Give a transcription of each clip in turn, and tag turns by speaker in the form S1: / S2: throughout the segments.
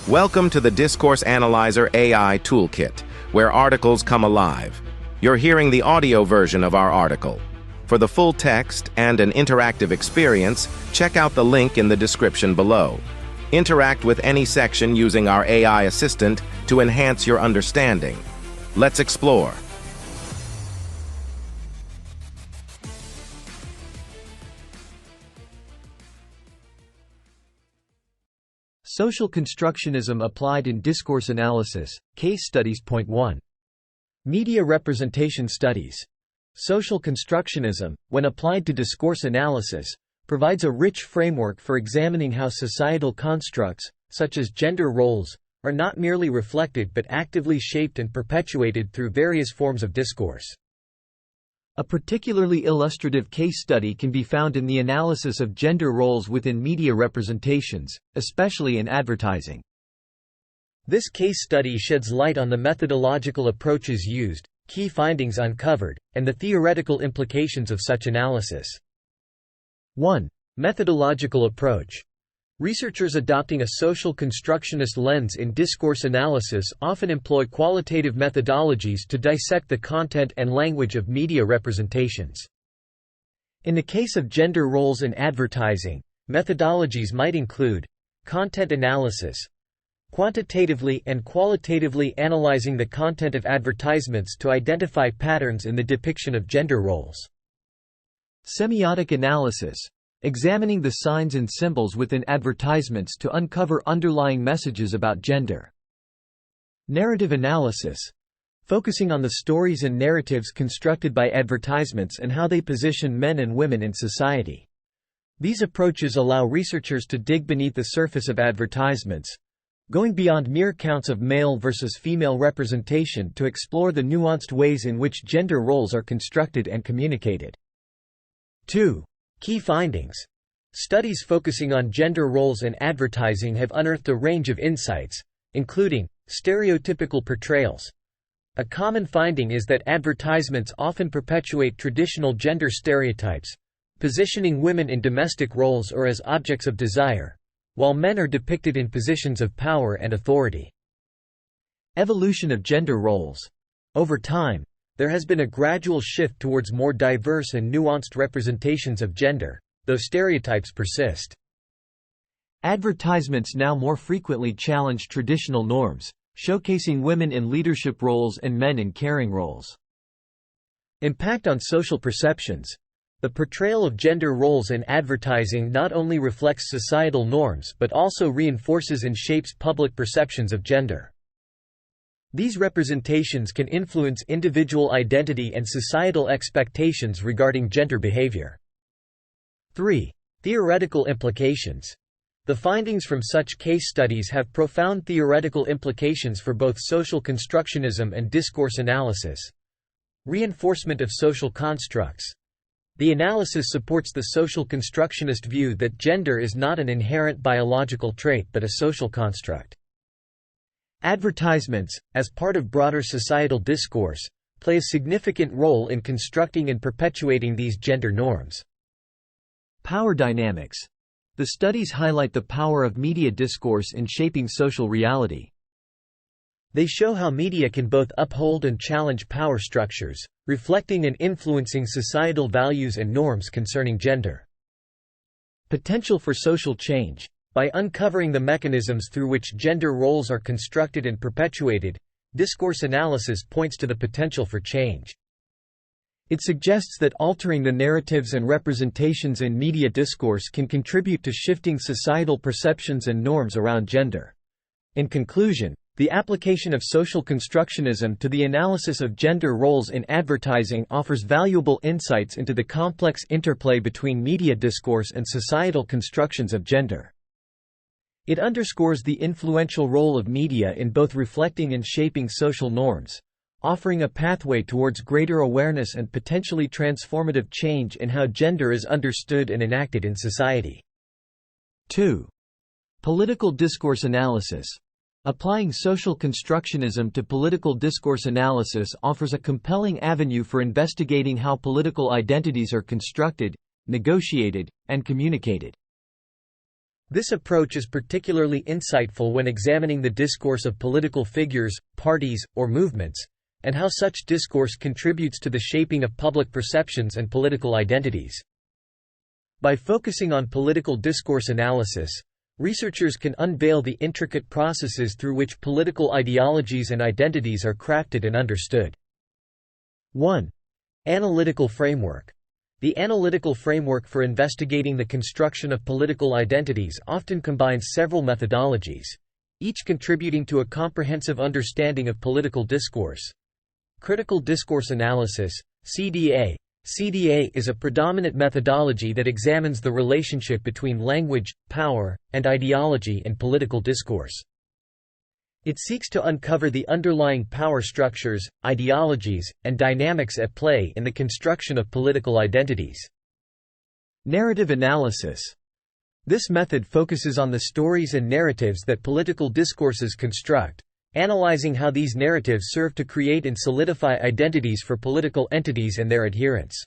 S1: Welcome to the Discourse Analyzer AI Toolkit, where articles come alive. You're hearing the audio version of our article. For the full text and an interactive experience, check out the link in the description below. Interact with any section using our AI assistant to enhance your understanding. Let's explore.
S2: Social Constructionism Applied in Discourse Analysis, Case Studies. Point 1. Media Representation Studies. Social constructionism, when applied to discourse analysis, provides a rich framework for examining how societal constructs, such as gender roles, are not merely reflected but actively shaped and perpetuated through various forms of discourse. A particularly illustrative case study can be found in the analysis of gender roles within media representations, especially in advertising. This case study sheds light on the methodological approaches used, key findings uncovered, and the theoretical implications of such analysis. 1. Methodological approach. Researchers adopting a social constructionist lens in discourse analysis often employ qualitative methodologies to dissect the content and language of media representations. In the case of gender roles in advertising, methodologies might include content analysis, quantitatively and qualitatively analyzing the content of advertisements to identify patterns in the depiction of gender roles. Semiotic analysis, examining the signs and symbols within advertisements to uncover underlying messages about gender. Narrative analysis, focusing on the stories and narratives constructed by advertisements and how they position men and women in society. These approaches allow researchers to dig beneath the surface of advertisements, going beyond mere counts of male versus female representation to explore the nuanced ways in which gender roles are constructed and communicated. 2. Key findings. Studies focusing on gender roles in advertising have unearthed a range of insights, including stereotypical portrayals. A common finding is that advertisements often perpetuate traditional gender stereotypes, positioning women in domestic roles or as objects of desire, while men are depicted in positions of power and authority. Evolution of gender roles. Over time, there has been a gradual shift towards more diverse and nuanced representations of gender, though stereotypes persist. Advertisements now more frequently challenge traditional norms, showcasing women in leadership roles and men in caring roles. Impact on social perceptions. The portrayal of gender roles in advertising not only reflects societal norms but also reinforces and shapes public perceptions of gender. These representations can influence individual identity and societal expectations regarding gender behavior. 3. Theoretical implications. The findings from such case studies have profound theoretical implications for both social constructionism and discourse analysis. Reinforcement of social constructs. The analysis supports the social constructionist view that gender is not an inherent biological trait but a social construct. Advertisements, as part of broader societal discourse, play a significant role in constructing and perpetuating these gender norms. Power dynamics. The studies highlight the power of media discourse in shaping social reality. They show how media can both uphold and challenge power structures, reflecting and influencing societal values and norms concerning gender. Potential for social change. By uncovering the mechanisms through which gender roles are constructed and perpetuated, discourse analysis points to the potential for change. It suggests that altering the narratives and representations in media discourse can contribute to shifting societal perceptions and norms around gender. In conclusion, the application of social constructionism to the analysis of gender roles in advertising offers valuable insights into the complex interplay between media discourse and societal constructions of gender. It underscores the influential role of media in both reflecting and shaping social norms, offering a pathway towards greater awareness and potentially transformative change in how gender is understood and enacted in society. 2. Political discourse analysis. Applying social constructionism to political discourse analysis offers a compelling avenue for investigating how political identities are constructed, negotiated, and communicated. This approach is particularly insightful when examining the discourse of political figures, parties, or movements, and how such discourse contributes to the shaping of public perceptions and political identities. By focusing on political discourse analysis, researchers can unveil the intricate processes through which political ideologies and identities are crafted and understood. 1. Analytical framework. The analytical framework for investigating the construction of political identities often combines several methodologies, each contributing to a comprehensive understanding of political discourse. Critical discourse analysis, CDA. CDA is a predominant methodology that examines the relationship between language, power, and ideology in political discourse. It seeks to uncover the underlying power structures, ideologies, and dynamics at play in the construction of political identities. Narrative analysis. This method focuses on the stories and narratives that political discourses construct, analyzing how these narratives serve to create and solidify identities for political entities and their adherents.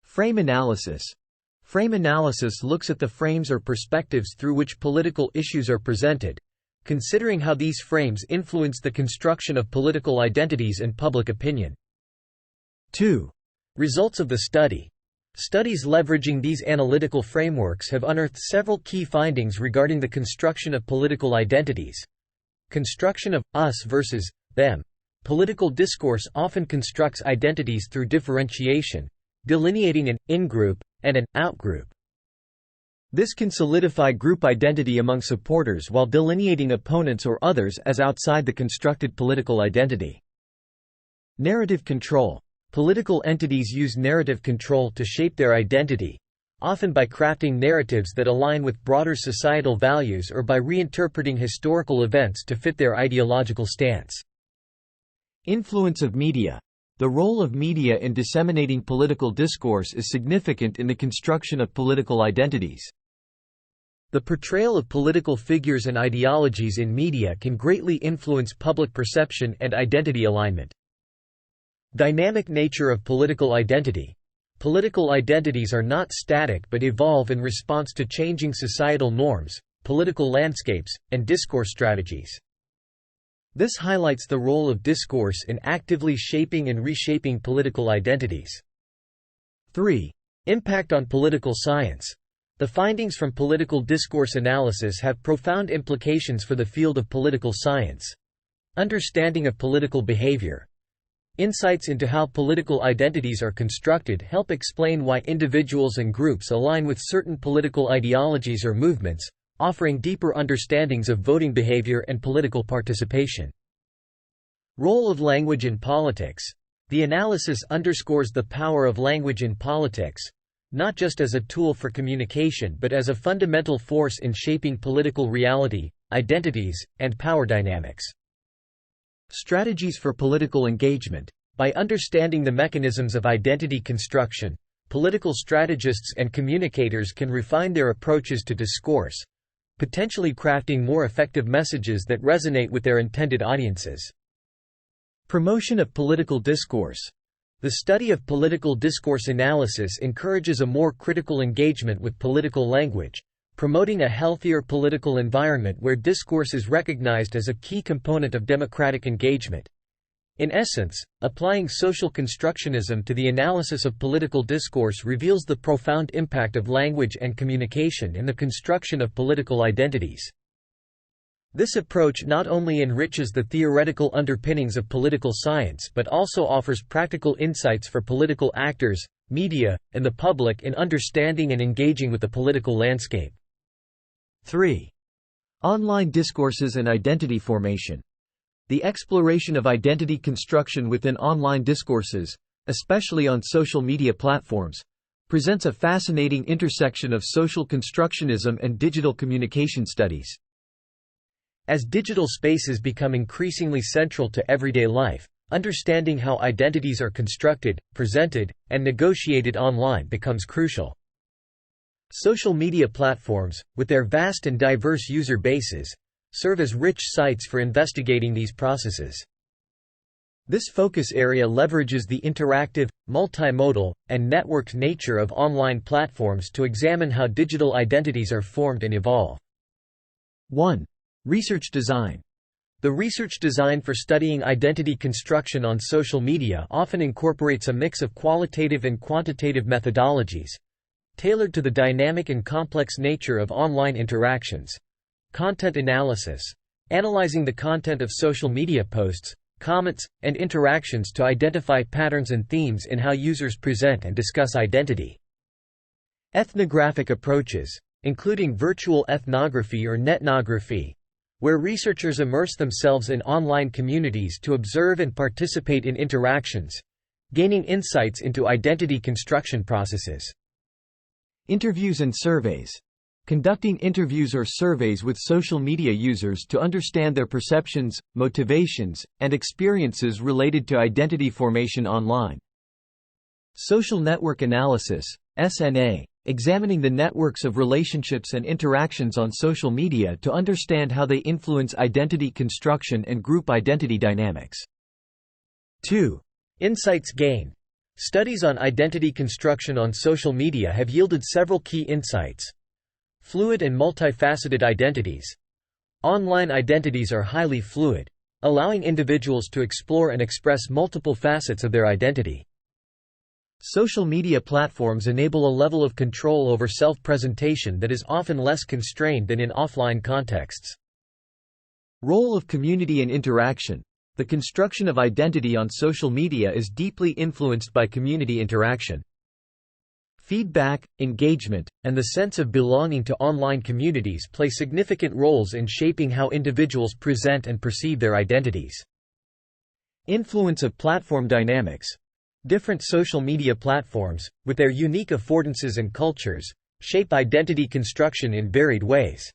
S2: Frame analysis. Frame analysis looks at the frames or perspectives through which political issues are presented, considering how these frames influence the construction of political identities and public opinion. 2. Results of the study. Studies leveraging these analytical frameworks have unearthed several key findings regarding the construction of political identities. Construction of us versus them. Political discourse often constructs identities through differentiation, delineating an in-group and an out-group. This can solidify group identity among supporters while delineating opponents or others as outside the constructed political identity. Narrative control. Political entities use narrative control to shape their identity, often by crafting narratives that align with broader societal values or by reinterpreting historical events to fit their ideological stance. Influence of media. The role of media in disseminating political discourse is significant in the construction of political identities. The portrayal of political figures and ideologies in media can greatly influence public perception and identity alignment. Dynamic nature of political identity. Political identities are not static but evolve in response to changing societal norms, political landscapes, and discourse strategies. This highlights the role of discourse in actively shaping and reshaping political identities. 3. Impact on political science. The findings from political discourse analysis have profound implications for the field of political science. Understanding of political behavior. Insights into how political identities are constructed help explain why individuals and groups align with certain political ideologies or movements, offering deeper understandings of voting behavior and political participation. Role of language in politics. The analysis underscores the power of language in politics, not just as a tool for communication but as a fundamental force in shaping political reality, identities, and power dynamics. Strategies for political engagement. By understanding the mechanisms of identity construction, political strategists and communicators can refine their approaches to discourse, potentially crafting more effective messages that resonate with their intended audiences. Promotion of political discourse. The study of political discourse analysis encourages a more critical engagement with political language, promoting a healthier political environment where discourse is recognized as a key component of democratic engagement. In essence, applying social constructionism to the analysis of political discourse reveals the profound impact of language and communication in the construction of political identities. This approach not only enriches the theoretical underpinnings of political science but also offers practical insights for political actors, media, and the public in understanding and engaging with the political landscape. 3. Online discourses and identity formation. The exploration of identity construction within online discourses, especially on social media platforms, presents a fascinating intersection of social constructionism and digital communication studies. As digital spaces become increasingly central to everyday life, understanding how identities are constructed, presented, and negotiated online becomes crucial. Social media platforms, with their vast and diverse user bases, serve as rich sites for investigating these processes. This focus area leverages the interactive, multimodal, and networked nature of online platforms to examine how digital identities are formed and evolve. 1. Research design. The research design for studying identity construction on social media often incorporates a mix of qualitative and quantitative methodologies, tailored to the dynamic and complex nature of online interactions. Content analysis. Analyzing the content of social media posts, comments, and interactions to identify patterns and themes in how users present and discuss identity. Ethnographic approaches, including virtual ethnography or netnography, where researchers immerse themselves in online communities to observe and participate in interactions, gaining insights into identity construction processes. Interviews and surveys. Conducting interviews or surveys with social media users to understand their perceptions, motivations, and experiences related to identity formation online. Social network analysis, SNA. Examining the networks of relationships and interactions on social media to understand how they influence identity construction and group identity dynamics. 2. Insights gained. Studies on identity construction on social media have yielded several key insights. Fluid and multifaceted identities. Online identities are highly fluid, allowing individuals to explore and express multiple facets of their identity. Social media platforms enable a level of control over self-presentation that is often less constrained than in offline contexts. Role of community and interaction. The construction of identity on social media is deeply influenced by community interaction. Feedback, engagement, and the sense of belonging to online communities play significant roles in shaping how individuals present and perceive their identities. Influence of platform dynamics. Different social media platforms, with their unique affordances and cultures, shape identity construction in varied ways.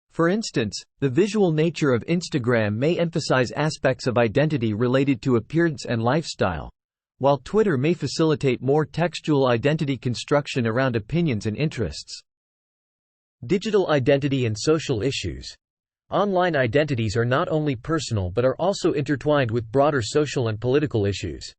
S2: For instance, the visual nature of Instagram may emphasize aspects of identity related to appearance and lifestyle, while Twitter may facilitate more textual identity construction around opinions and interests. Digital identity and social issues. Online identities are not only personal but are also intertwined with broader social and political issues.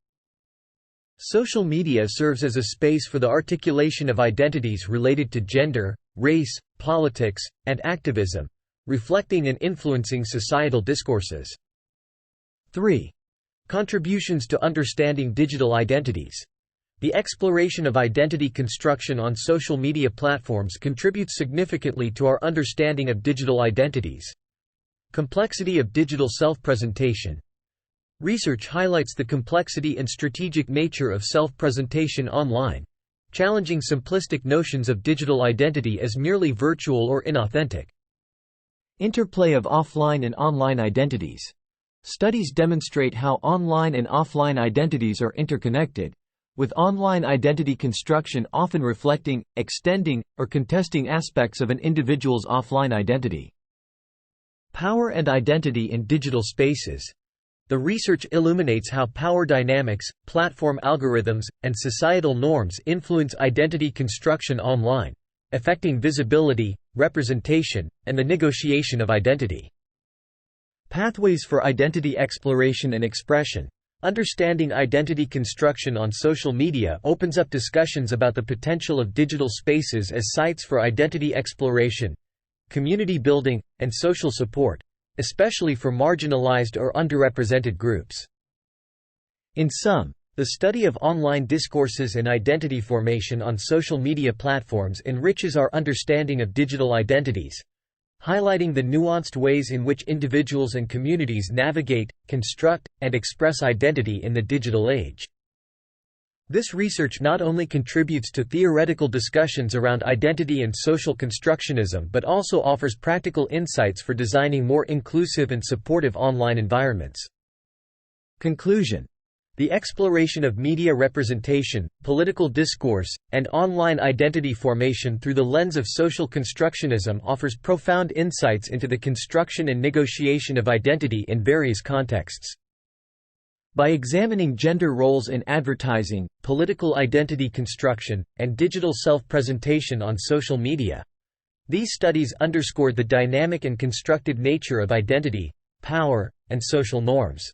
S2: Social media serves as a space for the articulation of identities related to gender, race, politics, and activism, reflecting and influencing societal discourses. 3. Contributions to understanding digital identities. The exploration of identity construction on social media platforms contributes significantly to our understanding of digital identities. Complexity of digital self-presentation. Research highlights the complexity and strategic nature of self-presentation online, challenging simplistic notions of digital identity as merely virtual or inauthentic. Interplay of offline and online identities. Studies demonstrate how online and offline identities are interconnected, with online identity construction often reflecting, extending, or contesting aspects of an individual's offline identity. Power and identity in digital spaces. The research illuminates how power dynamics, platform algorithms, and societal norms influence identity construction online, affecting visibility, representation, and the negotiation of identity. Pathways for identity exploration and expression. Understanding identity construction on social media opens up discussions about the potential of digital spaces as sites for identity exploration, community building, and social support, especially for marginalized or underrepresented groups. In sum, the study of online discourses and identity formation on social media platforms enriches our understanding of digital identities, highlighting the nuanced ways in which individuals and communities navigate, construct, and express identity in the digital age. This research not only contributes to theoretical discussions around identity and social constructionism but also offers practical insights for designing more inclusive and supportive online environments. Conclusion. The exploration of media representation, political discourse, and online identity formation through the lens of social constructionism offers profound insights into the construction and negotiation of identity in various contexts. By examining gender roles in advertising, political identity construction, and digital self-presentation on social media, these studies underscore the dynamic and constructive nature of identity, power, and social norms.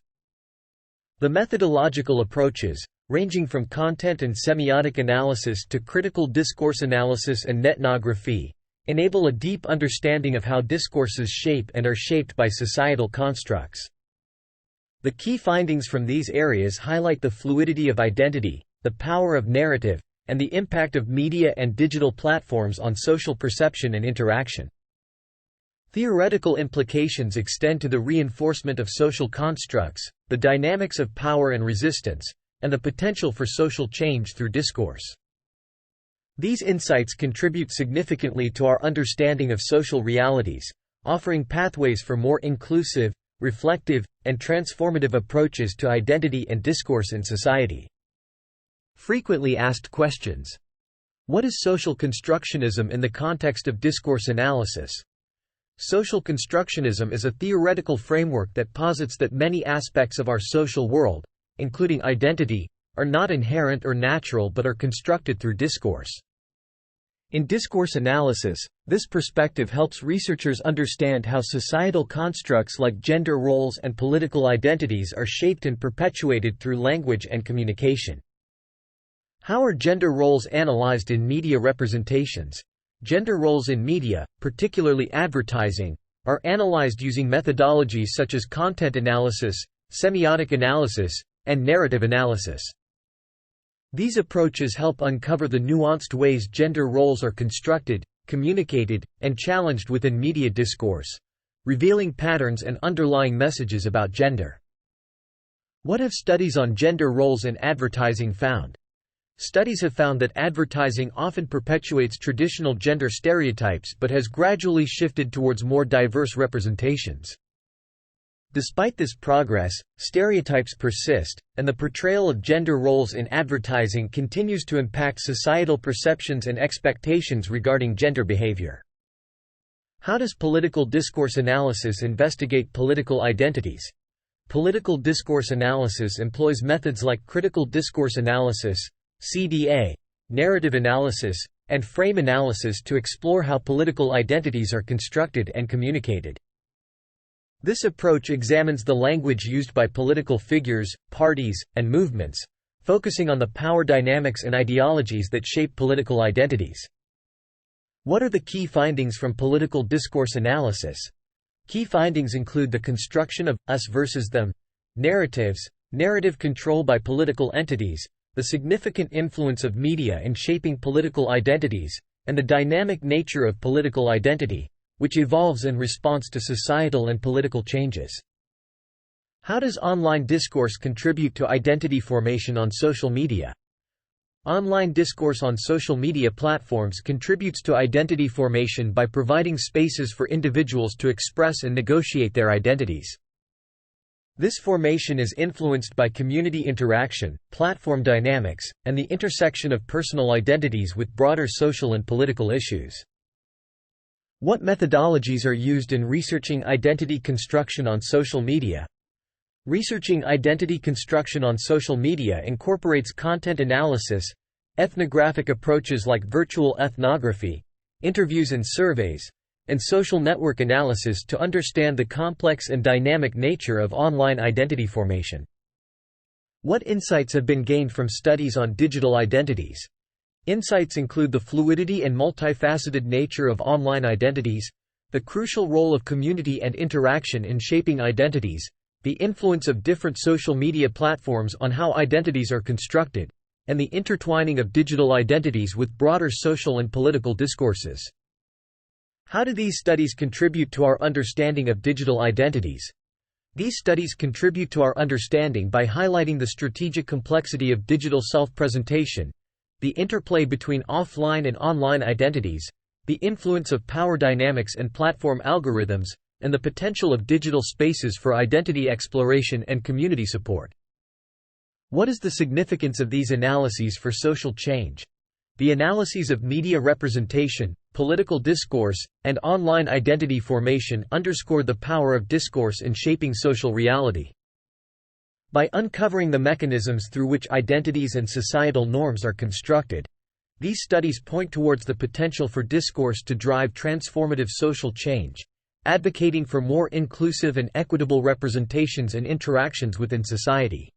S2: The methodological approaches, ranging from content and semiotic analysis to critical discourse analysis and ethnography, enable a deep understanding of how discourses shape and are shaped by societal constructs. The key findings from these areas highlight the fluidity of identity, the power of narrative, and the impact of media and digital platforms on social perception and interaction. Theoretical implications extend to the reinforcement of social constructs, the dynamics of power and resistance, and the potential for social change through discourse. These insights contribute significantly to our understanding of social realities, offering pathways for more inclusive, reflective, and transformative approaches to identity and discourse in society. Frequently asked questions. What is social constructionism in the context of discourse analysis? Social constructionism is a theoretical framework that posits that many aspects of our social world, including identity, are not inherent or natural but are constructed through discourse. In discourse analysis, this perspective helps researchers understand how societal constructs like gender roles and political identities are shaped and perpetuated through language and communication. How are gender roles analyzed in media representations? Gender roles in media, particularly advertising, are analyzed using methodologies such as content analysis, semiotic analysis, and narrative analysis. These approaches help uncover the nuanced ways gender roles are constructed, communicated, and challenged within media discourse, revealing patterns and underlying messages about gender. What have studies on gender roles in advertising found? Studies have found that advertising often perpetuates traditional gender stereotypes but has gradually shifted towards more diverse representations. Despite this progress, stereotypes persist, and the portrayal of gender roles in advertising continues to impact societal perceptions and expectations regarding gender behavior. How does political discourse analysis investigate political identities? Political discourse analysis employs methods like critical discourse analysis, CDA, narrative analysis, and frame analysis to explore how political identities are constructed and communicated. This approach examines the language used by political figures, parties, and movements, focusing on the power dynamics and ideologies that shape political identities. What are the key findings from political discourse analysis? Key findings include the construction of us versus them narratives, narrative control by political entities, the significant influence of media in shaping political identities, and the dynamic nature of political identity, which evolves in response to societal and political changes. How does online discourse contribute to identity formation on social media? Online discourse on social media platforms contributes to identity formation by providing spaces for individuals to express and negotiate their identities. This formation is influenced by community interaction, platform dynamics, and the intersection of personal identities with broader social and political issues. What methodologies are used in researching identity construction on social media? Researching identity construction on social media incorporates content analysis, ethnographic approaches like virtual ethnography, interviews and surveys, and social network analysis to understand the complex and dynamic nature of online identity formation. What insights have been gained from studies on digital identities? Insights include the fluidity and multifaceted nature of online identities, the crucial role of community and interaction in shaping identities, the influence of different social media platforms on how identities are constructed, and the intertwining of digital identities with broader social and political discourses. How do these studies contribute to our understanding of digital identities? These studies contribute to our understanding by highlighting the strategic complexity of digital self-presentation, the interplay between offline and online identities, the influence of power dynamics and platform algorithms, and the potential of digital spaces for identity exploration and community support. What is the significance of these analyses for social change? The analyses of media representation, political discourse, and online identity formation underscore the power of discourse in shaping social reality. By uncovering the mechanisms through which identities and societal norms are constructed, these studies point towards the potential for discourse to drive transformative social change, advocating for more inclusive and equitable representations and interactions within society.